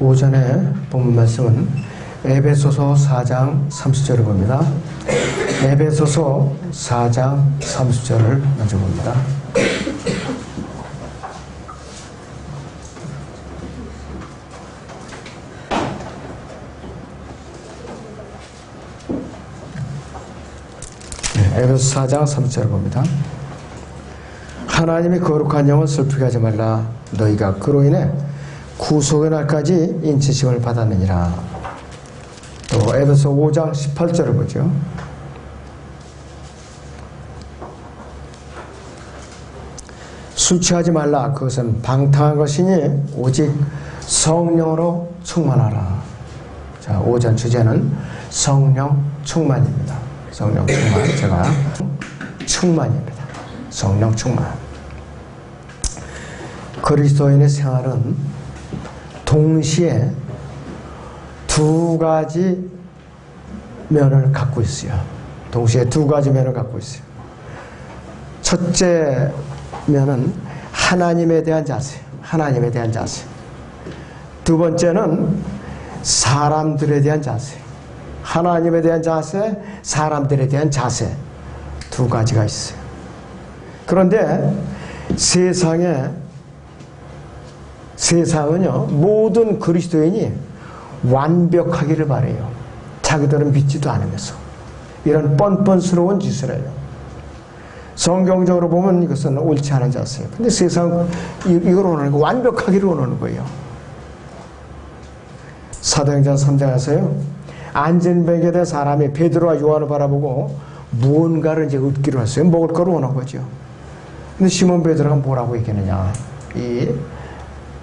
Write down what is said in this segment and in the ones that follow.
오전에 본문 말씀은 에베소서 4장 30절을 봅니다. 에베소서 4장 30절을 먼저 봅니다. 에베소서 4장 30절을 봅니다. 하나님이 거룩한 영을 슬프게 하지 말라. 너희가 그로 인해 구속의 날까지 인치심을 받았느니라. 또 에베소서 5장 18절을 보죠. 술 취하지 말라. 그것은 방탕한 것이니 오직 성령으로 충만하라. 자, 오전 주제는 성령 충만입니다. 성령 충만. 제가 충만입니다. 성령 충만. 그리스도인의 생활은 동시에 두 가지 면을 갖고 있어요. 동시에 두 가지 면을 갖고 있어요. 첫째 면은 하나님에 대한 자세. 하나님에 대한 자세. 두 번째는 사람들에 대한 자세. 하나님에 대한 자세, 사람들에 대한 자세. 두 가지가 있어요. 그런데 세상은요, 모든 그리스도인이 완벽하기를 바라요. 자기들은 믿지도 않으면서 이런 뻔뻔스러운 짓을 해요. 성경적으로 보면 이것은 옳지 않은 자세예요. 근데 세상은 이걸 원하는 거, 완벽하기를 원하는 거예요. 사도행전 3장에서요, 안전뱅이에 대한 사람이 베드로와 요한을 바라보고 무언가를 이제 얻기로 했어요. 먹을 거를 원한 거죠. 근데 시몬 베드로가 뭐라고 얘기했느냐? 이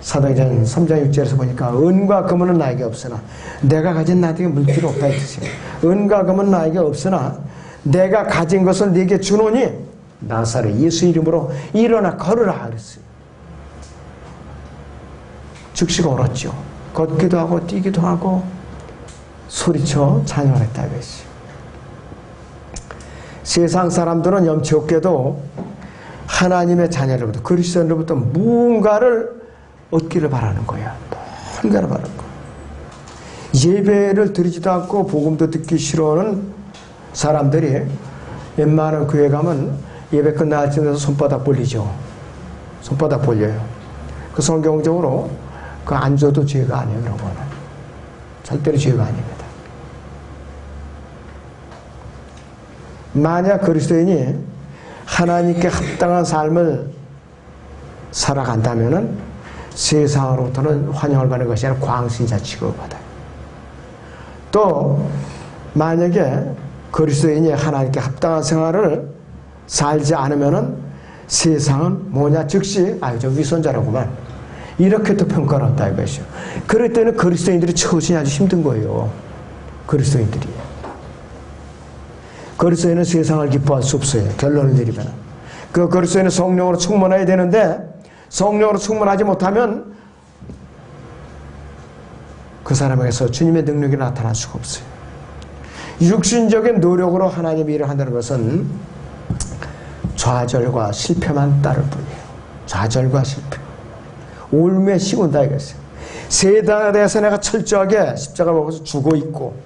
사도행전 3장 6절에서 보니까 은과 금은 나에게 없으나 내가 가진 나에게 물질이 없다 이 뜻이에요. 은과 금은 나에게 없으나 내가 가진 것을 네게 주노니 나사렛 예수 이름으로 일어나 걸으라 그랬어요. 즉시 걸었죠. 걷기도 하고 뛰기도 하고 소리쳐 찬양했다 이것이. 세상 사람들은 염치 없게도 하나님의 자녀로부터 그리스도인으로부터 무언가를 얻기를 바라는 거야. 뭔가를 바라는 거야. 예배를 드리지도 않고 복음도 듣기 싫어하는 사람들이 웬만한 교회 가면 예배 끝날 때에서 손바닥 벌리죠. 손바닥 벌려요. 그 성경적으로 그 안 줘도 죄가 아니에요. 그런 거는 절대로 죄가 아닙니다. 만약 그리스도인이 하나님께 합당한 삶을 살아간다면은 세상으로부터는 환영을 받는 것이 아니라 광신자 취급을 받아요. 또 만약에 그리스도인이 하나님께 합당한 생활을 살지 않으면은 세상은 뭐냐 즉시 저 위선자라고만 이렇게 또 평가를 한다 이것이요. 그럴 때는 그리스도인들이 처신이 아주 힘든 거예요. 그리스도인들이. 그리스도인은 세상을 기뻐할 수 없어요. 결론을 내리면. 그 그리스도인은 성령으로 충만해야 되는데 성령으로 충만하지 못하면 그 사람에게서 주님의 능력이 나타날 수가 없어요. 육신적인 노력으로 하나님의 일을 한다는 것은 좌절과 실패만 따를 뿐이에요. 좌절과 실패. 올무에 시군다 이것이에요. 세상에 대해서 내가 철저하게 십자가를 먹어서 죽어 있고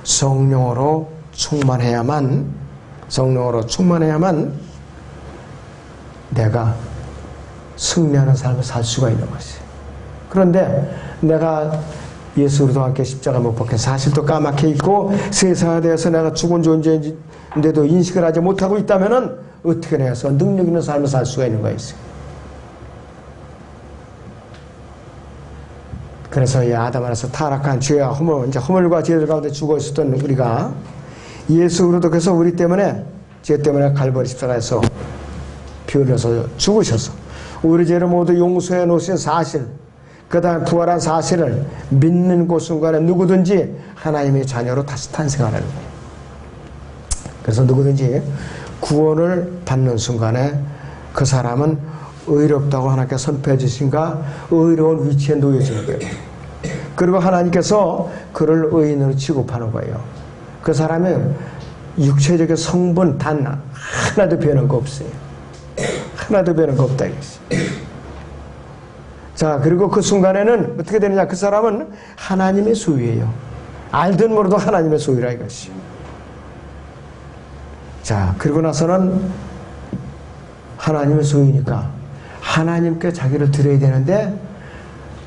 성령으로 충만해야만 내가 승리하는 삶을 살 수가 있는 것이에요. 그런데 내가 예수 그리스도와 함께 십자가 못 박혀 사실도 까맣게 있고 세상에 대해서 내가 죽은 존재인데도 인식을 하지 못하고 있다면 어떻게 해서 능력 있는 삶을 살 수가 있는 것이에요. 그래서 이 아담 안에서 타락한 죄와 허물과 죄들 가운데 죽어 있었던 우리가 예수 그리스도께서 우리 때문에 죄 때문에 갈보리 십자가에서 피 흘려서 죽으셔서 우리 죄를 모두 용서해 놓으신 사실, 그 다음에 부활한 사실을 믿는 그 순간에 누구든지 하나님의 자녀로 다시 탄생하는 거예요. 그래서 누구든지 구원을 받는 순간에 그 사람은 의롭다고 하나님께서 선포해 주신가 의로운 위치에 놓여지는 거예요. 그리고 하나님께서 그를 의인으로 취급하는 거예요. 그 사람은 육체적인 성분 단 하나도 변한 거 없어요. 하나도 변한 거 없다 이것이. 자, 그리고 그 순간에는 어떻게 되느냐? 그 사람은 하나님의 소유예요. 알든 모르든 하나님의 소유라 이것이. 자, 그리고 나서는 하나님의 소유니까 하나님께 자기를 드려야 되는데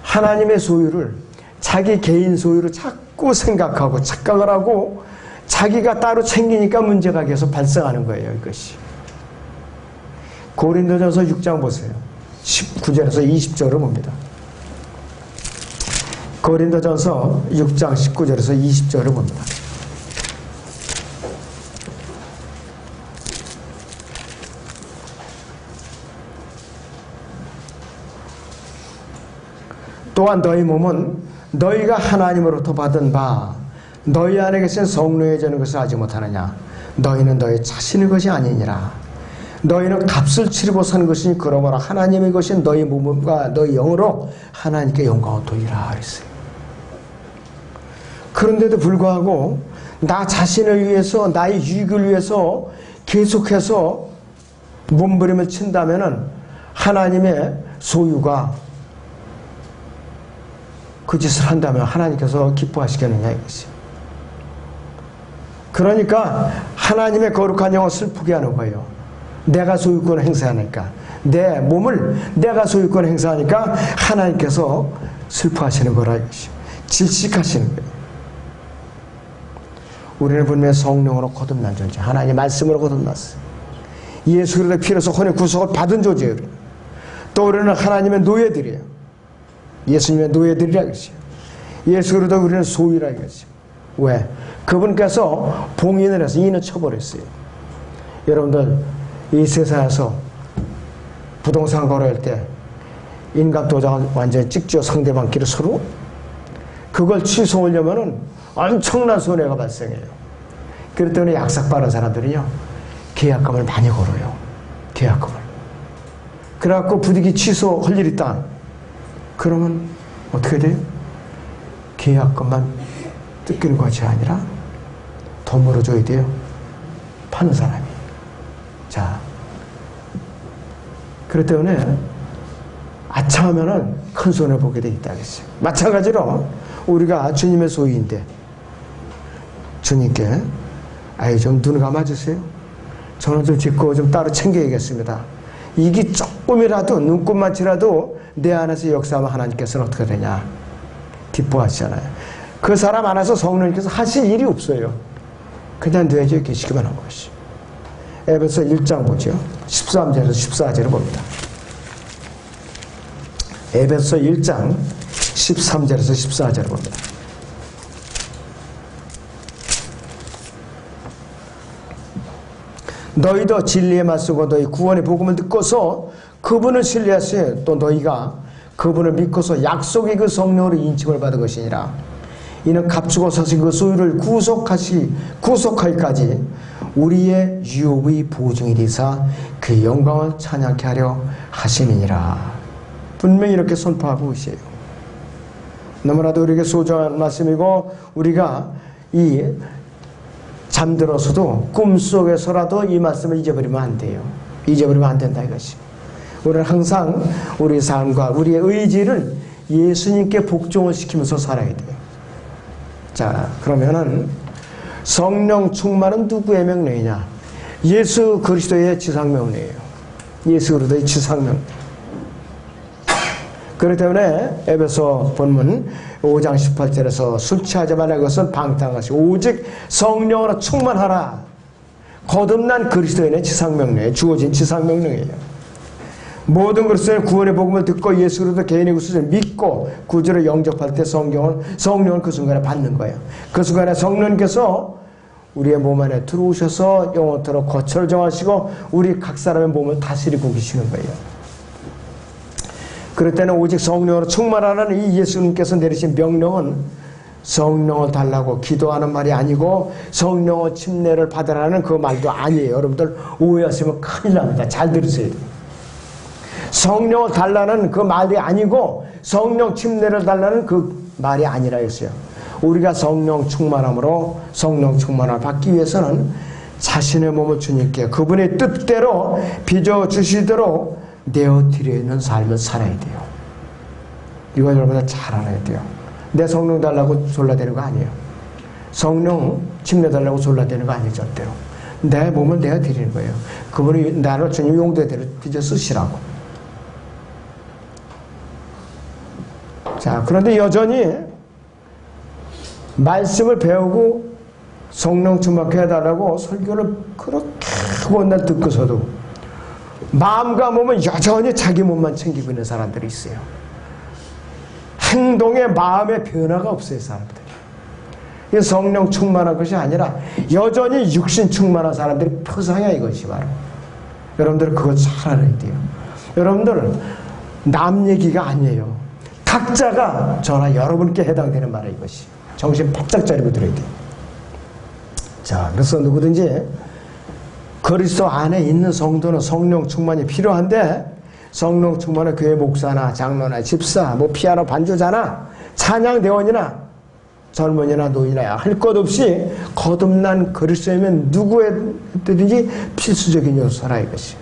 하나님의 소유를 자기 개인 소유로 자꾸 생각하고 착각을 하고 자기가 따로 챙기니까 문제가 계속 발생하는 거예요. 이것이. 고린도전서 6장 보세요. 19절에서 20절을 봅니다. 고린도전서 6장 19절에서 20절을 봅니다. 또한 너희 몸은 너희가 하나님으로부터 받은 바 너희 안에 계신 성령의 저는 것을 알지 못하느냐. 너희는 너희 자신의 것이 아니니라. 너희는 값을 치르고 산 것이니 그러므로 하나님의 것인 너희 몸과 너희 영으로 하나님께 영광을 돌리라 그랬어요. 그런데도 불구하고 나 자신을 위해서 나의 유익을 위해서 계속해서 몸부림을 친다면은 하나님의 소유가 그 짓을 한다면 하나님께서 기뻐하시겠느냐 이것이. 그러니까 하나님의 거룩한 영을 슬프게 하는 거예요. 내가 소유권을 행사하니까, 내 몸을 내가 소유권을 행사하니까 하나님께서 슬퍼하시는 거라 이것이. 질식하시는 거예요. 우리는 분명히 성령으로 거듭난 존재, 하나님의 말씀으로 거듭났어요. 예수 그리스도의 피로서 혼의 구속을 받은 존재예요. 또 우리는 하나님의 노예들이에요. 예수님의 노예들이라 이것이에요. 예수 그리스도 우리는 소유라 이것이에요. 왜? 그분께서 봉인을 해서 인을 쳐버렸어요. 여러분들 이 세상에서 부동산 거래할 때 인감도장을 완전히 찍죠. 상대방 길을 서로. 그걸 취소하려면은 엄청난 손해가 발생해요. 그렇기 때문에 약삭빠른 사람들은요 계약금을 많이 걸어요. 계약금을. 그래갖고 부득이 취소할 일 있다. 그러면 어떻게 돼요? 계약금만 뜯기는 것이 아니라 더 물어줘야 돼요. 파는 사람이. 자, 그렇기 때문에 아차하면은 큰 손해 보게 돼 있다 그랬어요. 마찬가지로 우리가 주님의 소유인데 주님께 아유 좀 눈 감아주세요. 저는 좀 짓고 좀 따로 챙겨야겠습니다. 이게 조금이라도 눈꼽만치라도 내 안에서 역사하면 하나님께서는 어떻게 되냐? 기뻐하시잖아요. 그 사람 안에서 성령님께서 하실 일이 없어요. 그냥 내주에 계시기만 한 것이. 에베소 1장 보죠. 13절에서 14절을 봅니다. 에베소 1장 13절에서 14절을 봅니다. 너희도 진리에 맞서고 너희 구원의 복음을 듣고서 그분을 신뢰하세요. 또 너희가 그분을 믿고서 약속의 그 성령으로 인침을 받은 것이니라. 이는 값주고 사신 그 소유를 구속하기까지 우리의 유업의 보증이 되사 그 영광을 찬양케 하려 하심이니라. 분명히 이렇게 선포하고 계세요. 너무나도 우리에게 소중한 말씀이고 우리가 이 잠들어서도 꿈속에서라도 이 말씀을 잊어버리면 안 돼요. 잊어버리면 안 된다 이것이. 우리는 항상 우리 삶과 우리의 의지를 예수님께 복종을 시키면서 살아야 돼요. 자, 그러면은 성령 충만은 누구의 명령이냐? 예수 그리스도의 지상명령이에요. 예수 그리스도의 지상명령. 그렇기 때문에 에베소 본문 5장 18절에서 술 취하지 말라 것은 방탕한 것이 오직 성령으로 충만하라. 거듭난 그리스도인의 지상명령이에요. 주어진 지상명령이에요. 모든 그리스도인의 구원의 복음을 듣고 예수 그리스도 개인의 구속을 믿고 구주를 영접할 때 성령을 그 순간에 받는 거예요. 그 순간에 성령님께서 우리의 몸 안에 들어오셔서 영원토록 거처를 정하시고 우리 각 사람의 몸을 다스리고 계시는 거예요. 그럴 때는 오직 성령으로 충만하라는 이 예수님께서 내리신 명령은 성령을 달라고 기도하는 말이 아니고 성령의 침례를 받으라는 그 말도 아니에요. 여러분들 오해하시면 큰일 납니다. 잘 들으세요. 성령을 달라는 그 말이 아니고 성령 침례를 달라는 그 말이 아니라 했어요. 우리가 성령 충만함으로 성령 충만함을 받기 위해서는 자신의 몸을 주님께 그분의 뜻대로 빚어주시도록 내어드려 있는 삶을 살아야 돼요. 이거 여러분들 잘 알아야 돼요. 내 성령 달라고 졸라대는 거 아니에요. 성령 침례달라고 졸라대는 거 아니에요. 절대로. 내 몸을 내가 드리는 거예요. 그분이 나를 주님 용도대로 빚어 쓰시라고. 자, 그런데 여전히 말씀을 배우고 성령 충만케 해달라고 설교를 그렇게 원날 듣고서도 마음과 몸은 여전히 자기 몸만 챙기고 있는 사람들이 있어요. 행동에 마음의 변화가 없어요. 사람들이. 성령 충만한 것이 아니라 여전히 육신 충만한 사람들이 표상이야. 이것이 바로. 여러분들은 그걸 잘 알아야 돼요. 여러분들은 남 얘기가 아니에요. 각자가 저나 여러분께 해당되는 말이에요. 이것이. 정신 바짝 차리고 들어야 돼요. 자, 그래서 누구든지 그리스도 안에 있는 성도는 성령 충만이 필요한데, 성령 충만은 교회 목사나 장로나 집사, 뭐 피아노 반주자나 찬양대원이나 젊은이나 노인이나 할 것 없이 거듭난 그리스도이면 누구에든지 필수적인 요소라 이것이.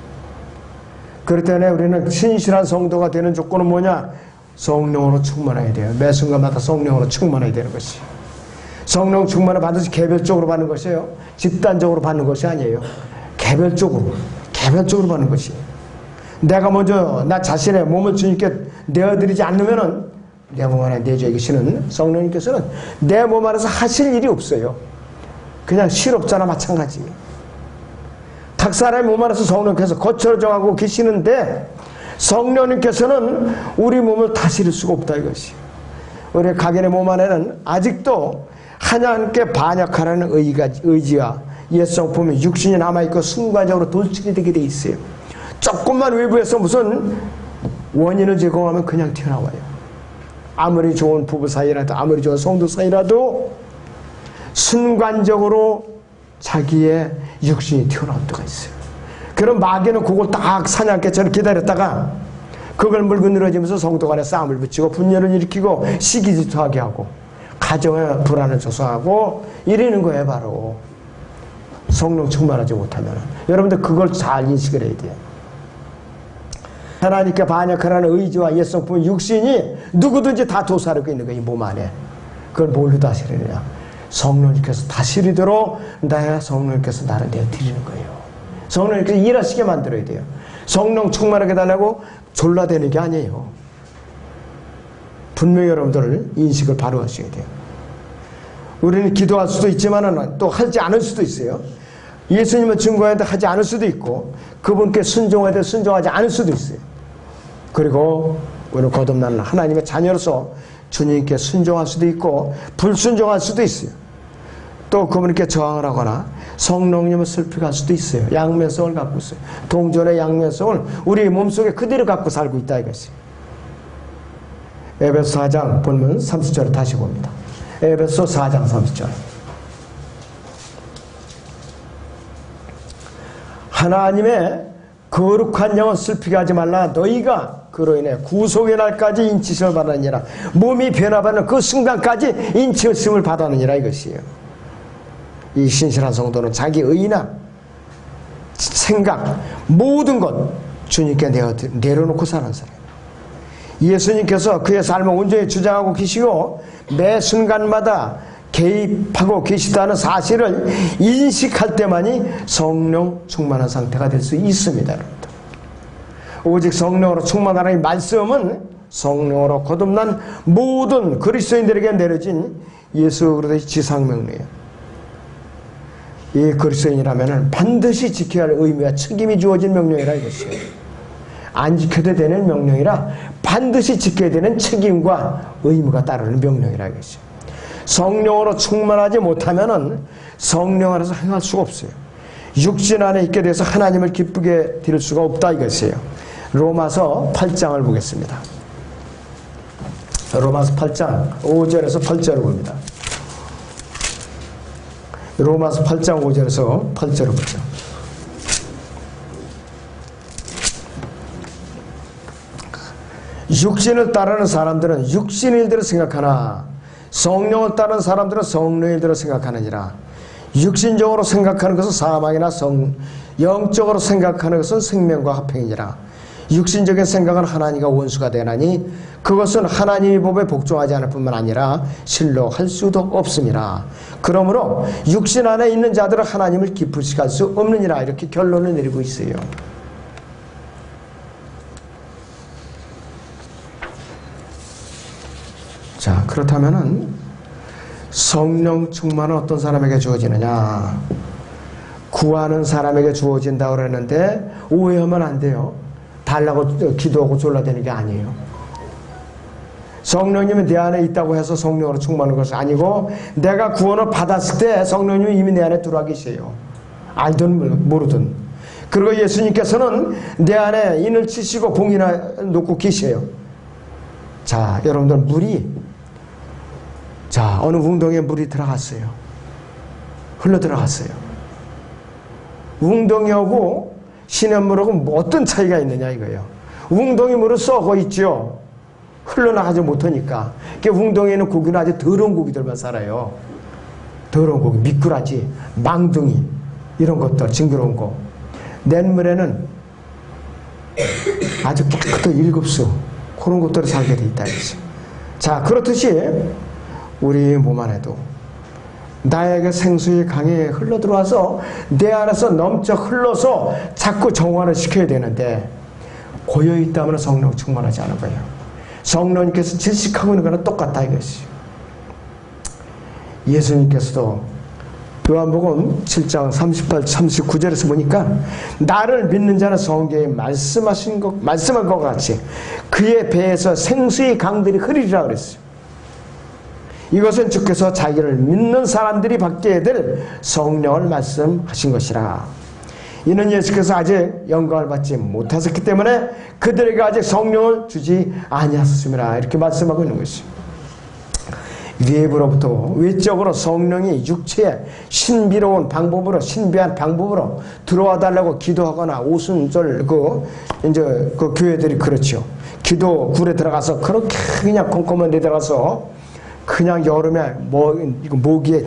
그렇기 때문에 우리는 신실한 성도가 되는 조건은 뭐냐? 성령으로 충만해야 돼요. 매 순간마다 성령으로 충만해야 되는 것이. 성령 충만을 반드시 개별적으로 받는 것이에요. 집단적으로 받는 것이 아니에요. 개별적으로 받는 것이에요. 내가 먼저 나 자신의 몸을 주님께 내어드리지 않으면은 내 몸 안에 내주에 계시는 성령님께서는 내 몸 안에서 하실 일이 없어요. 그냥 실업자나 마찬가지. 각 사람의 몸 안에서 성령께서 거처를 정하고 계시는데 성령님께서는 우리 몸을 다스릴 수가 없다 이것이. 우리 각인의 몸 안에는 아직도 하나님께 반역하라는 의지와 옛성품이 육신이 남아있고 순간적으로 돌치게 되게 돼 있어요. 조금만 외부에서 무슨 원인을 제공하면 그냥 튀어나와요. 아무리 좋은 부부 사이라도, 아무리 좋은 성도 사이라도 순간적으로 자기의 육신이 튀어나올 때가 있어요. 그럼 마귀는 그걸 딱 사냥개처럼 기다렸다가 그걸 물고 늘어지면서 성도 간에 싸움을 붙이고 분열을 일으키고 시기질투하게 하고 가정에 불안을 조성하고 이러는 거예요. 바로 성령 충만하지 못하면. 여러분들 그걸 잘 인식을 해야 돼요. 하나님께 반역하라는 의지와 옛성품 육신이 누구든지 다 도사리고 있는 거예요. 이 몸 안에. 그걸 뭘로 다스리느냐? 성령님께서 다스리도록 나야 성령님께서 나를 내어드리는 거예요. 성령님께서 일하시게 만들어야 돼요. 성령 충만하게 달라고 졸라대는 게 아니에요. 분명히 여러분들 인식을 바로 하셔야 돼요. 우리는 기도할 수도 있지만 또 하지 않을 수도 있어요. 예수님은 증거하는데 하지 않을 수도 있고 그분께 순종해야 돼 순종하지 않을 수도 있어요. 그리고 우리는 거듭난 하나님의 자녀로서 주님께 순종할 수도 있고 불순종할 수도 있어요. 또 그분께 저항을 하거나 성령님을 슬프할 수도 있어요. 양면성을 갖고 있어요. 동전의 양면성을 우리 몸속에 그대로 갖고 살고 있다 이것이. 에베소 4장 본문 30절을 다시 봅니다. 에베소 4장 30절. 하나님의 거룩한 영은 슬피게 하지 말라. 너희가 그로 인해 구속의 날까지 인치심을 받았느니라. 몸이 변화받는 그 순간까지 인치심을 받았느니라 이것이에요. 이 신실한 성도는 자기 의나 생각 모든 것 주님께 내려놓고 사는 사람. 예수님께서 그의 삶을 온전히 주장하고 계시고 매 순간마다 개입하고 계시다는 사실을 인식할 때만이 성령 충만한 상태가 될 수 있습니다. 여러분들. 오직 성령으로 충만하는 이 말씀은 성령으로 거듭난 모든 그리스도인들에게 내려진 예수 그리스도의 지상명령이에요. 이 그리스도인이라면 반드시 지켜야 할 의무와 책임이 주어진 명령이라 이것이에요. 안 지켜도 되는 명령이라 반드시 지켜야 되는 책임과 의무가 따르는 명령이라 이것이에요. 성령으로 충만하지 못하면은 성령 안에서 행할 수가 없어요. 육신 안에 있게 돼서 하나님을 기쁘게 드릴 수가 없다 이것이에요. 로마서 8장을 보겠습니다. 로마서 8장 5절에서 8절을 봅니다. 로마서 8장 5절에서 8절을 보죠. 육신을 따르는 사람들은 육신의 일들을 생각하나 성령을 따르는 사람들은 성령의 일들을 생각하느니라. 육신적으로 생각하는 것은 사망이나 영적으로 생각하는 것은 생명과 화평이니라. 육신적인 생각은 하나님과 원수가 되나니 그것은 하나님의 법에 복종하지 않을 뿐만 아니라 실로 할 수도 없습니다. 그러므로 육신 안에 있는 자들은 하나님을 기쁘시게 할 수 없느니라. 이렇게 결론을 내리고 있어요. 자, 그렇다면은 성령 충만은 어떤 사람에게 주어지느냐? 구하는 사람에게 주어진다고 그랬는데 오해하면 안 돼요. 달라고 기도하고 졸라대는 게 아니에요. 성령님이 내 안에 있다고 해서 성령으로 충만한 것이 아니고 내가 구원을 받았을 때 성령님이 이미 내 안에 들어와 계세요. 알든 모르든. 그리고 예수님께서는 내 안에 인을 치시고 봉이나 놓고 계세요. 자, 여러분들 물이 어느 웅덩이에 물이 들어갔어요. 흘러 들어갔어요. 웅덩이하고 시냇물하고 뭐 어떤 차이가 있느냐 이거예요. 웅덩이 물은 썩어 있죠. 흘러나가지 못하니까. 웅덩이에는 고기는 아주 더러운 고기들만 살아요. 더러운 고기, 미꾸라지, 망둥이 이런 것들, 징그러운 거. 냇물에는 아주 깨끗한 일급수 그런 것들이 살게 돼 있다 이거죠. 자, 그렇듯이 우리 몸 안에도 나에게 생수의 강이 흘러들어와서 내 안에서 넘쳐 흘러서 자꾸 정화를 시켜야 되는데 고여있다면 성령 충만하지 않은 거예요. 성령님께서 질식하고 있는 거는 똑같다 이것이. 예수님께서도 요한복음 7장 38, 39절에서 보니까 나를 믿는 자는 성경에 말씀한 것 같이 그의 배에서 생수의 강들이 흐르리라 그랬어요. 이것은 주께서 자기를 믿는 사람들이 받게 될 성령을 말씀하신 것이라. 이는 예수께서 아직 영광을 받지 못하셨기 때문에 그들에게 아직 성령을 주지 아니하셨습니다. 이렇게 말씀하고 있는 것이죠. 위에부로부터 외적으로 성령이 육체에 신비로운 방법으로 신비한 방법으로 들어와 달라고 기도하거나 오순절 그 교회들이 그렇죠. 기도 굴에 들어가서 그렇게 그냥 컴컴한 데 들어가서 그냥 여름에 모기에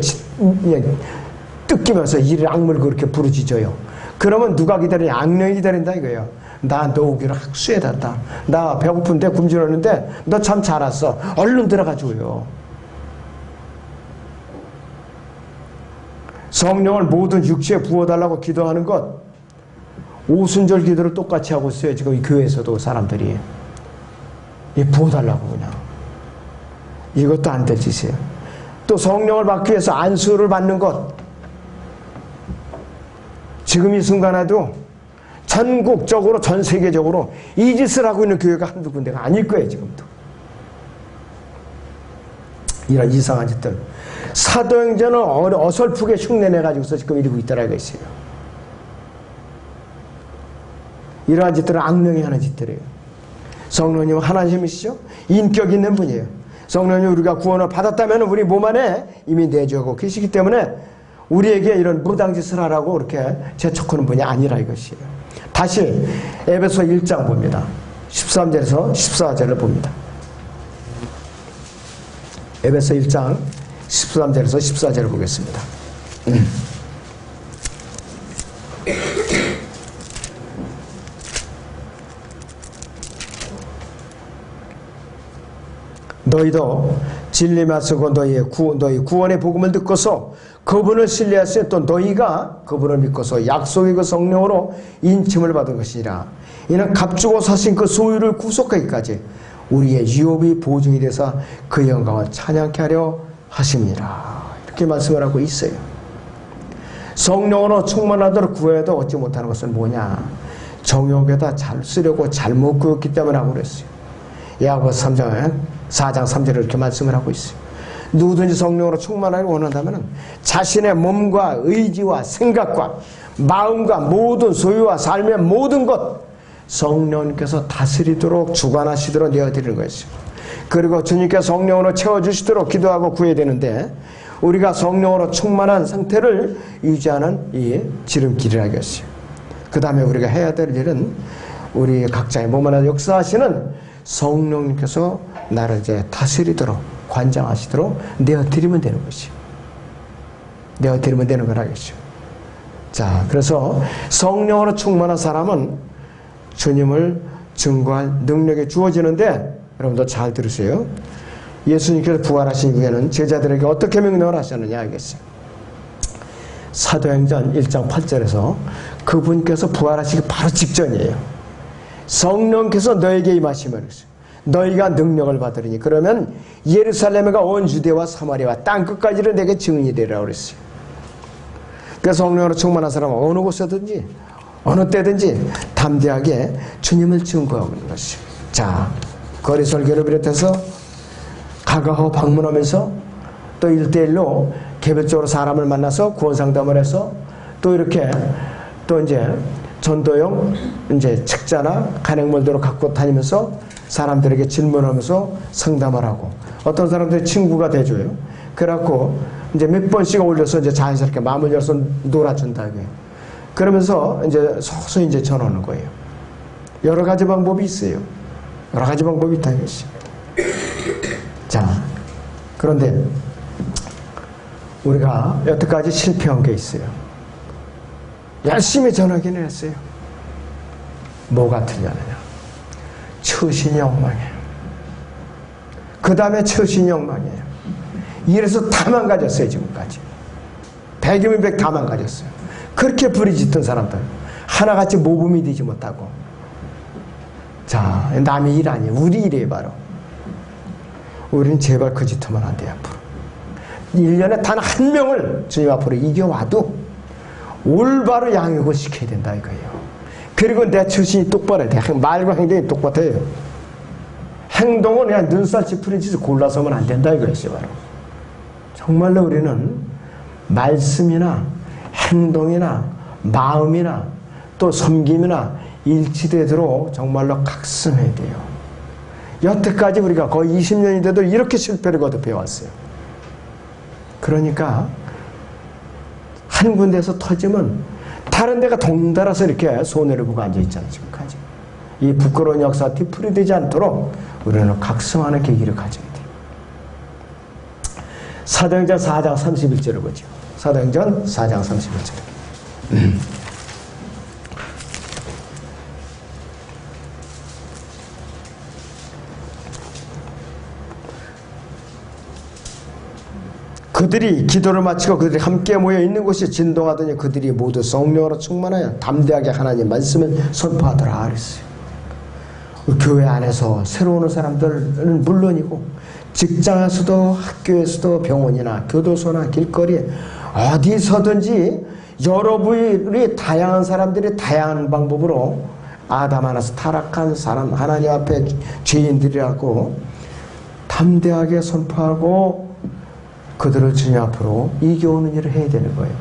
뜯기면서 이를 악물고 그렇게 부르짖어요. 그러면 누가 기다리냐? 악령이 기다린다 이거예요. 나 너 오기로 학수해놨다. 나 배고픈데 굶주렸는데 너 참 잘 왔어. 얼른 들어가줘요. 성령을 모든 육체에 부어달라고 기도하는 것 오순절 기도를 똑같이 하고 있어요. 지금 이 교회에서도 사람들이 부어달라고 그냥. 이것도 안 될 짓이에요. 또 성령을 받기 위해서 안수를 받는 것. 지금 이 순간에도 전국적으로 전 세계적으로 이 짓을 하고 있는 교회가 한두 군데가 아닐 거예요. 지금도. 이런 이상한 짓들. 사도행전을 어설프게 흉내내가지고서 지금 이러고 있더라고요. 이러한 짓들은 악령이 하는 짓들이에요. 성령님은 하나님이시죠? 인격 있는 분이에요. 성령님 우리가 구원을 받았다면 우리 몸 안에 이미 내주하고 계시기 때문에 우리에게 이런 무당짓을 하라고 이렇게 재촉하는 분이 아니라 이것이에요. 다시 에베소 1장 봅니다. 13절에서 14절을 봅니다. 에베소 1장 13절에서 14절을 보겠습니다. 너희도 진리만 쓰고 너희 구원의 복음을 듣고서 그분을 신뢰하시니 또 너희가 그분을 믿고서 약속의 그 성령으로 인침을 받은 것이니라. 이는 값주고 사신 그 소유를 구속하기까지 우리의 유업이 보증이 돼서 그 영광을 찬양케 하려 하십니다. 이렇게 말씀을 하고 있어요. 성령으로 충만하도록 구해도 얻지 못하는 것은 뭐냐? 정욕에다 잘 쓰려고 잘못 구했기 때문에 하고 그랬어요. 야고보서 4장 3절을 이렇게 말씀을 하고 있어요. 누구든지 성령으로 충만하기를 원한다면 자신의 몸과 의지와 생각과 마음과 모든 소유와 삶의 모든 것 성령님께서 다스리도록 주관하시도록 내어드리는 것이죠. 그리고 주님께서 성령으로 채워주시도록 기도하고 구해야 되는데 우리가 성령으로 충만한 상태를 유지하는 이 지름길이라겠어요. 그 다음에 우리가 해야 될 일은 우리 각자의 몸 안에 역사하시는 성령님께서 나를 이제 다스리도록 관장하시도록 내어드리면 되는 것이요. 내어드리면 되는 거라겠죠. 자, 그래서 성령으로 충만한 사람은 주님을 증거할 능력이 주어지는데 여러분도 잘 들으세요. 예수님께서 부활하신 후에는 제자들에게 어떻게 명령을 하셨느냐 알겠어요. 사도행전 1장 8절에서 그분께서 부활하시기 바로 직전이에요. 성령께서 너에게 임하시면 그랬어요. 너희가 능력을 받으리니 그러면 예루살렘과 온 유대와 사마리아와 땅끝까지를 내게 증인이 되리라고 그랬어요. 그래서 성령으로 충만한 사람은 어느 곳에든지 어느 때든지 담대하게 주님을 증거하고 있는 것이죠. 자, 거리 설교를 비롯해서 가가호 방문하면서 또 1대1로 개별적으로 사람을 만나서 구원 상담을 해서 또 이렇게 또 이제 전도용 이제 책자나 간행물들을 갖고 다니면서 사람들에게 질문하면서 상담을 하고 어떤 사람들이 친구가 돼줘요. 그래갖고 이제 몇 번씩 올려서 이제 자연스럽게 마음을 열어서 놀아준다고요. 그러면서 이제 서서히 이제 전하는 거예요. 여러 가지 방법이 있어요. 여러 가지 방법이 있다 이것이. 자, 그런데 우리가 여태까지 실패한 게 있어요. 열심히 전하기는 했어요. 뭐가 틀렸느냐? 처신이 엉망이에요. 그 다음에 처신이 엉망이에요. 이래서 다 망가졌어요. 지금까지 100이면 100 다 망가졌어요. 그렇게 부리짖던 사람들 하나같이 모범이 되지 못하고. 자, 남의 일 아니에요. 우리 일이에요. 바로 우리는 제발 그 짓 하면 안 돼요. 앞으로 1년에 단 한 명을 주님 앞으로 이겨와도 올바로 양육을 시켜야 된다 이거예요. 그리고 내 처신이 똑바로 해야 돼. 말과 행동이 똑같아요. 행동은 그냥 눈살 찌푸린 짓을 골라서면 안 된다 이거였어요. 바로 정말로 우리는 말씀이나 행동이나 마음이나 또 섬김이나 일치되도록 정말로 각성해야 돼요. 여태까지 우리가 거의 20년이 돼도 이렇게 실패를 거듭해왔어요. 그러니까 한 군데에서 터지면 다른 데가 덩달아서 이렇게 손해를 보고 앉아있잖아요. 지금까지. 이 부끄러운 역사가 뒤풀이되지 않도록 우리는 각성하는 계기를 가져야 돼요. 사도행전 4장 31절을 보죠. 사도행전 4장 31절. 그들이 기도를 마치고 그들이 함께 모여 있는 곳이 진동하더니 그들이 모두 성령으로 충만하여 담대하게 하나님 말씀을 선포하더라 그랬어요. 교회 안에서 새로 오는 사람들은 물론이고 직장에서도 학교에서도 병원이나 교도소나 길거리에 어디서든지 여러분이 다양한 사람들이 다양한 방법으로 아담 하나서 타락한 사람 하나님 앞에 죄인들이라고 담대하게 선포하고 그들을 주님 앞으로 이겨오는 일을 해야 되는 거예요.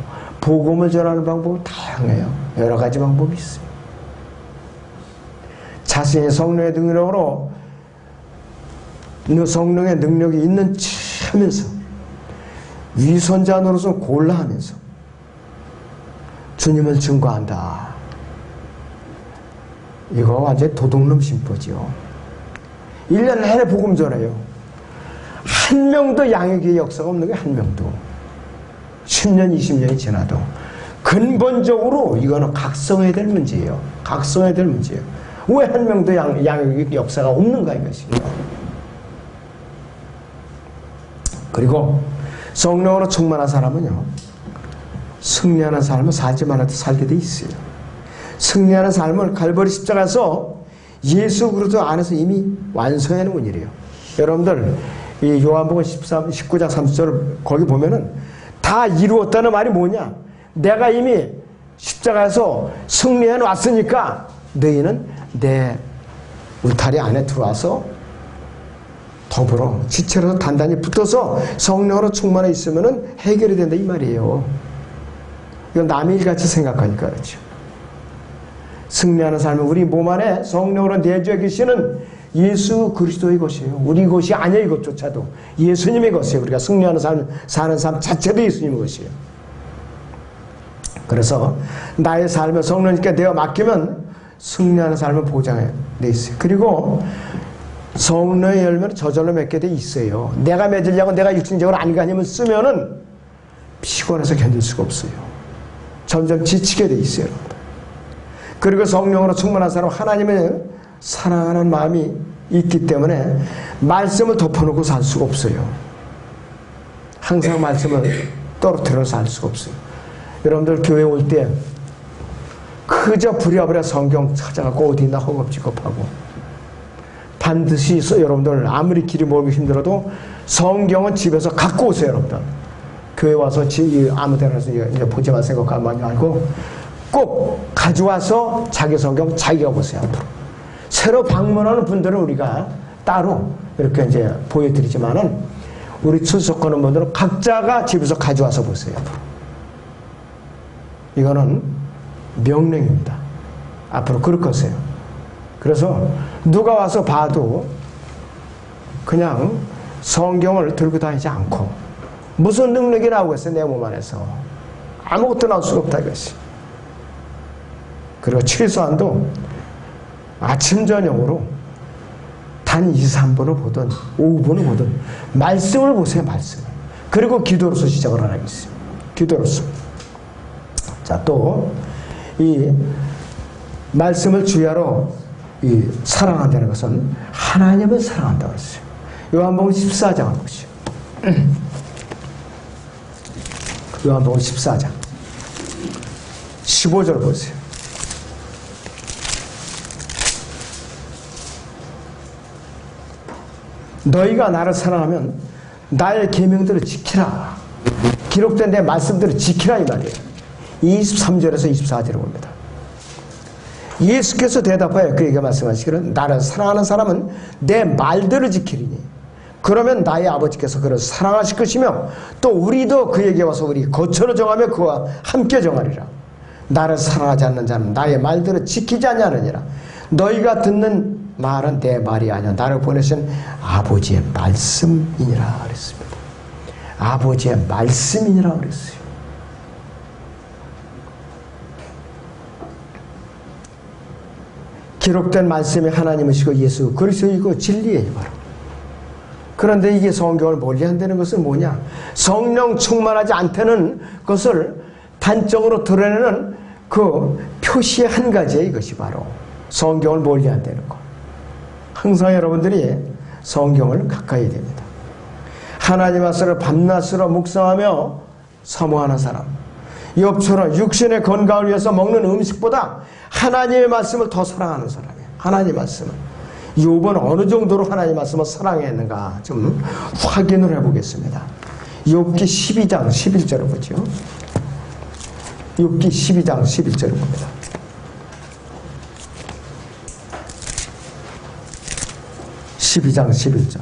복음을 전하는 방법은 다양해요. 여러 가지 방법이 있어요. 자신의 성령의 능력으로 성령의 능력이 있는 체 하면서 위선자 노릇은 골라 하면서 주님을 증거한다. 이거 완전히 도둑놈 심보죠. 1년 내내 복음 전해요. 한 명도 양육의 역사가 없는 게 한 명도. 10년, 20년이 지나도 근본적으로 이거는 각성해야 될 문제예요. 각성해야 될 문제예요. 왜 한 명도 양육의 역사가 없는가 이것이요. 그리고 성령으로 충만한 사람은요, 승리하는 삶을 살지만 해도 살게 돼 있어요. 승리하는 삶을 갈보리 십자가에서 예수 그리스도 안에서 이미 완성해 놓은 일이에요. 여러분들 이 요한복음 19장 30절 거기 보면은 다 이루었다는 말이 뭐냐? 내가 이미 십자가에서 승리해 놨으니까 너희는 내 울타리 안에 들어와서 더불어 지체로서 단단히 붙어서 성령으로 충만해 있으면은 해결이 된다 이 말이에요. 이건 남의 일같이 생각하니까 그렇죠. 승리하는 삶은 우리 몸 안에 성령으로 내주어 계시는 예수 그리스도의 것이에요. 우리 것이 아니에요. 이것조차도 예수님의 것이에요. 우리가 승리하는 삶, 사는 삶 자체도 예수님의 것이에요. 그래서 나의 삶을 성령님께 내어 맡기면 승리하는 삶을 보장해 있어요. 그리고 성령의 열매는 저절로 맺게 돼 있어요. 내가 맺으려고 내가 육신적으로 안간힘을 쓰면은 피곤해서 견딜 수가 없어요. 점점 지치게 돼 있어요. 그리고 성령으로 충만한 사람 하나님의 사랑하는 마음이 있기 때문에 말씀을 덮어놓고 살 수가 없어요. 항상 말씀을 떨어뜨려서 살 수가 없어요. 여러분들 교회 올 때 그저 부랴부랴 성경 찾아갖고 어디 있나 허겁지겁하고, 반드시 여러분들 아무리 길이 멀고 힘들어도 성경은 집에서 갖고 오세요. 여러분들 교회 와서 아무 데나서 이제 보지만 생각하지 말고 꼭 가져와서 자기 성경 자기가 보세요. 앞으로 새로 방문하는 분들은 우리가 따로 이렇게 이제 보여드리지만은, 우리 출석하는 분들은 각자가 집에서 가져와서 보세요. 앞으로 이거는 명령입니다. 앞으로 그럴 거세요. 그래서 누가 와서 봐도 그냥 성경을 들고 다니지 않고, 무슨 능력이 나오겠어요? 내 몸 안에서 아무것도 나올 수가 없다 이것이. 그리고 최소한도 아침 저녁으로 단 2, 3분을 보든 5분을 보든 말씀을 보세요. 말씀을. 그리고 기도로서 시작을 하겠어요. 기도로서. 자, 또 이 말씀을 주야로 사랑한다는 것은 하나님을 사랑한다고 했어요. 요한복음 14장을 보시죠. 요한복음 14장 15절 보세요. 너희가 나를 사랑하면 나의 계명들을 지키라. 기록된 내 말씀들을 지키라 이 말이에요. 23절에서 24절을 봅니다. 예수께서 대답하여 그에게 말씀하시기를 나를 사랑하는 사람은 내 말들을 지키리니 그러면 나의 아버지께서 그를 사랑하실 것이며 또 우리도 그에게 와서 우리 거처를 정하며 그와 함께 정하리라. 나를 사랑하지 않는 자는 나의 말들을 지키지 아니하느니라. 너희가 듣는 말은 내 말이 아니야 나를 보내신 아버지의 말씀이니라 그랬습니다. 아버지의 말씀이니라 그랬어요. 기록된 말씀이 하나님이시고 예수 그리스도이고 진리예요 바로. 그런데 이게 성경을 멀리한다는 것은 뭐냐? 성령 충만하지 않다는 것을 단적으로 드러내는 그 표시의 한 가지예요. 이것이 바로 성경을 멀리한다는 것. 항상 여러분들이 성경을 가까이 됩니다. 하나님 말씀을 밤낮으로 묵상하며 사모하는 사람, 욥처럼 육신의 건강을 위해서 먹는 음식보다 하나님의 말씀을 더 사랑하는 사람이에요. 하나님의 말씀을. 욥은 어느 정도로 하나님의 말씀을 사랑했는가 좀 확인을 해보겠습니다. 욥기 12장 11절을 보죠. 욥기 12장 11절을 봅니다. (12장 11절)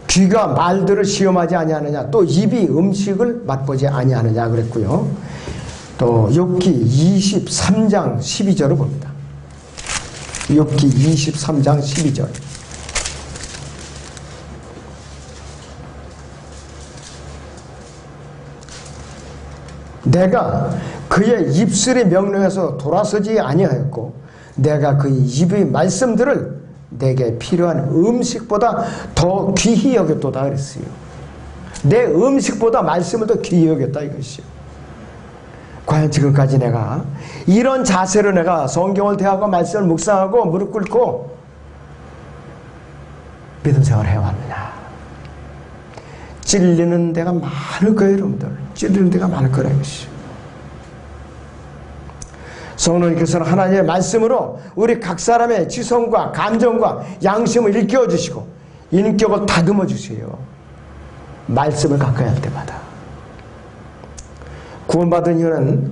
귀가 말들을 시험하지 아니하느냐 또 입이 음식을 맛보지 아니하느냐 그랬고요. 또 욥기 23장 12절을 봅니다. 욥기 23장 12절 내가 그의 입술의 명령에서 돌아서지 아니하였고 내가 그의 입의 말씀들을 내게 필요한 음식보다 더 귀히 여겼도다 그랬어요. 내 음식보다 말씀을 더 귀히 여겼다 이것이요. 과연 지금까지 내가 이런 자세로 내가 성경을 대하고 말씀을 묵상하고 무릎 꿇고 믿음 생활을 해왔느냐. 찔리는 데가 많을 거예요 여러분들. 찔리는 데가 많을 거라 이것이요. 성령님께서는 하나님의 말씀으로 우리 각 사람의 지성과 감정과 양심을 일깨워 주시고 인격을 다듬어 주세요. 말씀을 가까이 할 때마다. 구원받은 이유는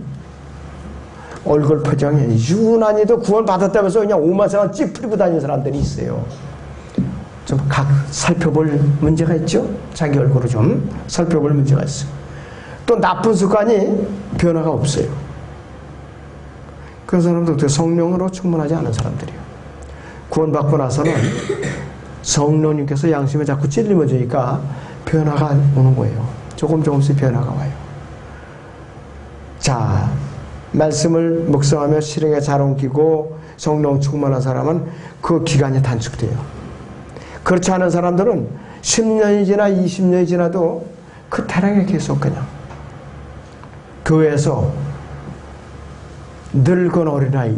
얼굴 표정이 유난히도 구원받았다면서 그냥 오만상을 찌푸리고 다니는 사람들이 있어요. 좀 각 살펴볼 문제가 있죠. 자기 얼굴을 좀 살펴볼 문제가 있어요. 또 나쁜 습관이 변화가 없어요. 그 사람들도 성령으로 충만하지 않은 사람들이에요. 구원받고 나서는 성령님께서 양심에 자꾸 찔림을 주니까 변화가 오는 거예요. 조금씩 변화가 와요. 자, 말씀을 묵상하며 실행에 잘 옮기고 성령 충만한 사람은 그 기간이 단축돼요. 그렇지 않은 사람들은 10년이 지나 20년이 지나도 그 타락에 계속 그냥 교회에서 늙은 어린아이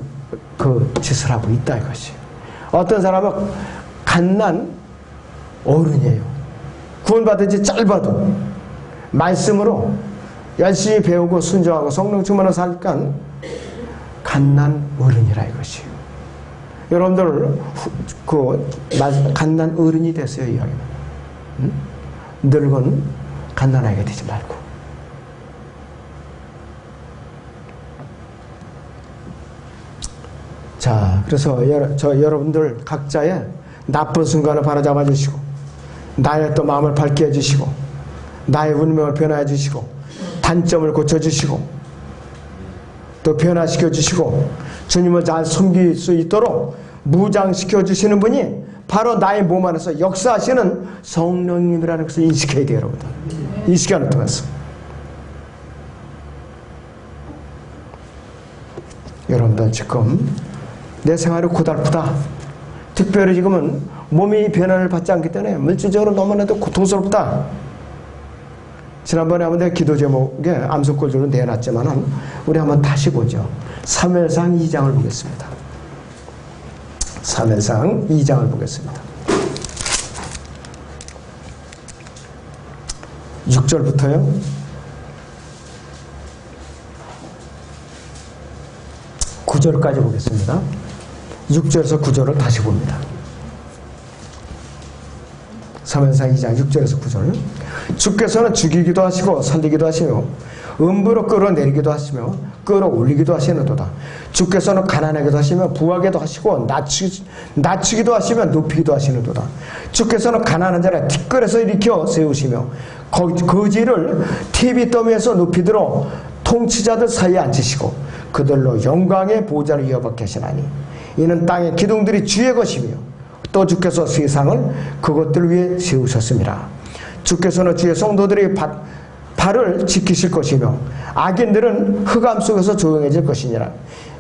그 짓을 하고 있다 이것이. 어떤 사람은 갓난 어른이에요. 구원받은 지 짧아도 말씀으로 열심히 배우고 순종하고 성령 충만으로 살니까 갓난 어른이라 이것이. 여러분들 갓난 어른이 됐어요 이야기는. 늙은 갓난아이가 되지 말고. 자, 그래서 여러분들 각자의 나쁜 순간을 바로잡아 주시고, 나의 또 마음을 밝게 해주시고, 나의 운명을 변화해 주시고, 단점을 고쳐 주시고, 또 변화시켜 주시고, 주님을 잘 섬길 수 있도록 무장시켜 주시는 분이 바로 나의 몸 안에서 역사하시는 성령님이라는 것을 인식해야 돼요, 여러분들. 이 시간을 통해서. 여러분들 지금 내 생활이 고달프다. 특별히 지금은 몸이 변화를 받지 않기 때문에 물질적으로 너무나도 고통스럽다. 지난번에 한번 내가 기도 제목에 암석골조로 내놨지만은 우리 한번 다시 보죠. 사무엘상 2장을 보겠습니다. 사무엘상 2장을 보겠습니다. 6절부터요. 9절까지 보겠습니다. 6절에서 9절을 다시 봅니다. 사무엘상 2장 6절에서 9절. 주께서는 죽이기도 하시고 살리기도 하시며 음부로 끌어내리기도 하시며 끌어올리기도 하시는도다. 주께서는 가난하게도 하시며 부하게도 하시고 낮추기도 하시며 높이기도 하시는도다. 주께서는 가난한 자를 티끌에서 일으켜 세우시며 거지를 TV 더미에서 높이 들어 통치자들 사이에 앉히시고 그들로 영광의 보좌를 이어받게 하시나니 이는 땅의 기둥들이 주의 것이며 또 주께서 세상을 그것들 위에 세우셨습니다. 주께서는 주의 성도들의 발을 지키실 것이며 악인들은 흑암 속에서 조용해질 것이니라.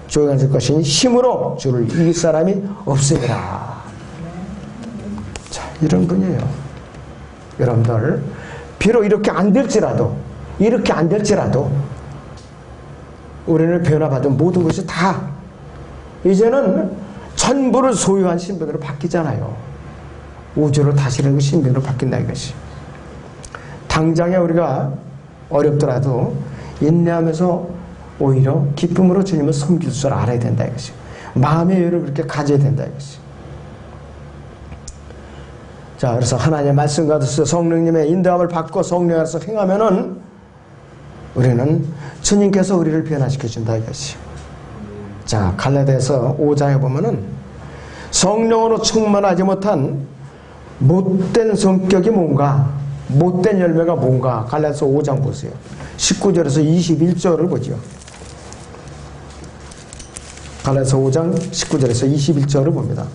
조용해질 것이니 힘으로 주를 이길 사람이 없으리라. 자, 이런 분이에요. 여러분들 비록 이렇게 안 될지라도 우리는 변화받은 모든 것이 다 이제는 전부를 소유한 신분으로 바뀌잖아요. 우주를 다스리는 신분으로 바뀐다 이것이. 당장에 우리가 어렵더라도 인내하면서 오히려 기쁨으로 주님을 섬길 줄 알아야 된다 이것이. 마음의 여유를 그렇게 가져야 된다 이것이. 자, 그래서 하나님의 말씀 가운데서 성령님의 인도함을 받고 성령 안에서 행하면은 우리는 주님께서 우리를 변화시켜 준다 이것이. 자, 갈라디아서 5장에 보면은 성령으로 충만하지 못한 못된 성격이 뭔가, 못된 열매가 뭔가, 갈라디아서 5장 보세요. 19절에서 21절을 보죠. 갈라디아서 5장 19절에서 21절을 봅니다.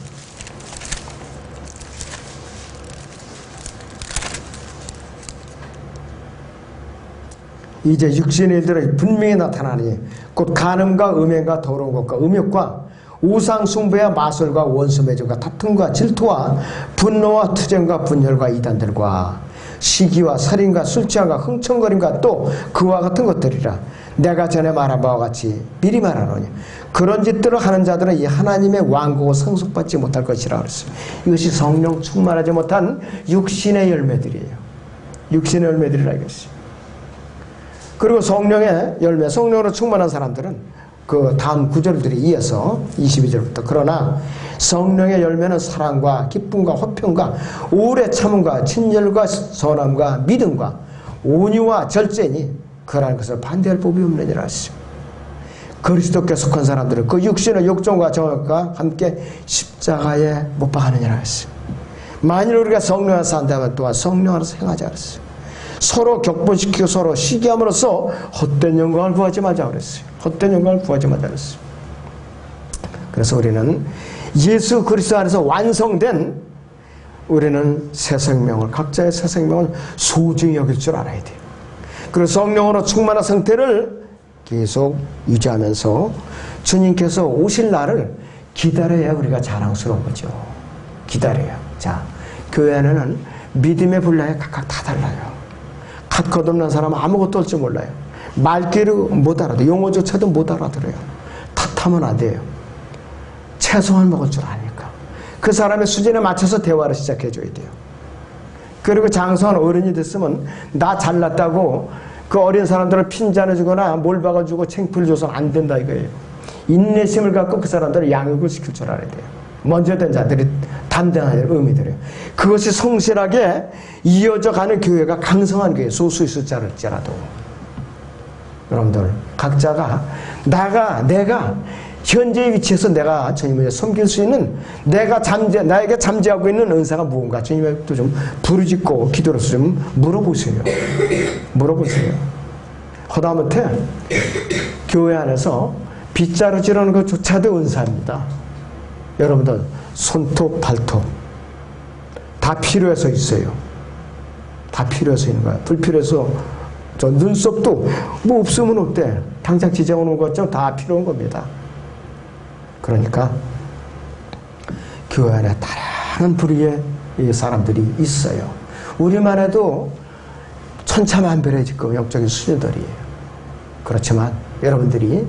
이제 육신의 일들이 분명히 나타나니 곧 간음과 음행과 더러운 것과 음욕과 우상 숭배와 마술과 원수 매질과 다툼과 질투와 분노와 투쟁과 분열과 이단들과 시기와 살인과 술 취함과 흥청거림과 또 그와 같은 것들이라. 내가 전에 말한 바와 같이 미리 말하노니 그런 짓들을 하는 자들은 이 하나님의 왕국을 상속받지 못할 것이라 그랬어요. 이것이 성령 충만하지 못한 육신의 열매들이에요. 육신의 열매들이라 이것이. 그리고 성령의 열매, 성령으로 충만한 사람들은 그 다음 구절들이 이어서 22절부터 그러나 성령의 열매는 사랑과 기쁨과 화평과 오래 참음과 친절과 선함과 믿음과 온유와 절제니 그러한 것을 반대할 법이 없느니라 하시죠. 그리스도께 속한 사람들은 그 육신의 욕정과 정욕과 함께 십자가에 못 박았느니라 하시죠. 만일 우리가 성령 안에서 산다면 또한 성령 안에서 행하자 그랬어요. 서로 격분시키고 서로 시기함으로써 헛된 영광을 구하지 마자 그랬어요. 헛된 영광을 구하지 마자 그랬어요. 그래서 우리는 예수 그리스도 안에서 완성된 우리는 새 생명을, 각자의 새 생명을 소중히 여길 줄 알아야 돼요. 그리고 성령으로 충만한 상태를 계속 유지하면서 주님께서 오실 날을 기다려야 우리가 자랑스러운 거죠. 기다려야. 자, 교회 안에는 믿음의 분량이 각각 다 달라요. 갓 거듭난 사람은 아무것도 할 줄 몰라요. 말귀를 못 알아들어요. 용어조차도 못 알아들어요. 탓하면 안 돼요. 채소만 먹을 줄 아니까. 그 사람의 수준에 맞춰서 대화를 시작해줘야 돼요. 그리고 장성한 어른이 됐으면 나 잘났다고 그 어린 사람들을 핀잔해주거나 몰 박아주고 챙풀 줘서는 안 된다 이거예요. 인내심을 갖고 그 사람들을 양육을 시킬 줄 알아야 돼요. 먼저 된 자들이 담당할 의미들이에요. 그것이 성실하게 이어져 가는 교회가 강성한 교회, 소수 있을 자랄지라도 여러분들 각자가 내가 현재의 위치에서 내가 주님을 섬길 수 있는 나에게 잠재하고 있는 은사가 무언가 주님께 좀 부르짖고 기도로서 좀 물어보세요. 허다못해 교회 안에서 빗자루 지르는 것조차도 은사입니다. 여러분들 손톱 발톱 다 필요해서 있어요. 다 필요해서 있는 거야. 불필요해서 저 눈썹도 뭐 없으면 없대. 당장 지져오는 것처럼 다 필요한 겁니다. 그러니까 교회 안에 다양한 부류의 사람들이 있어요. 우리만 해도 천차만별의 지금 영적인 수준들이에요. 그렇지만 여러분들이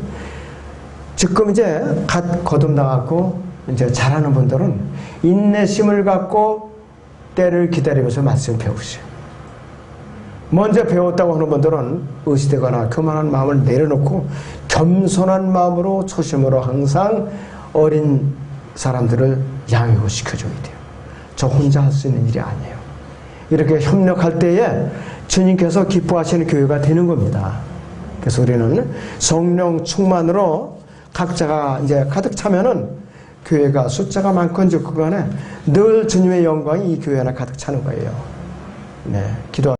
지금 이제 갓 거듭나갖고 이제 잘하는 분들은 인내심을 갖고 때를 기다리면서 말씀 배우세요. 먼저 배웠다고 하는 분들은 의시되거나 교만한 마음을 내려놓고 겸손한 마음으로 초심으로 항상 어린 사람들을 양육을 시켜줘야 돼요. 저 혼자 할 수 있는 일이 아니에요. 이렇게 협력할 때에 주님께서 기뻐하시는 교회가 되는 겁니다. 그래서 우리는 성령 충만으로 각자가 이제 가득 차면은 교회가 숫자가 많건 적건 간에 늘 주님의 영광이 이 교회 안에 가득 차는 거예요. 네, 기도.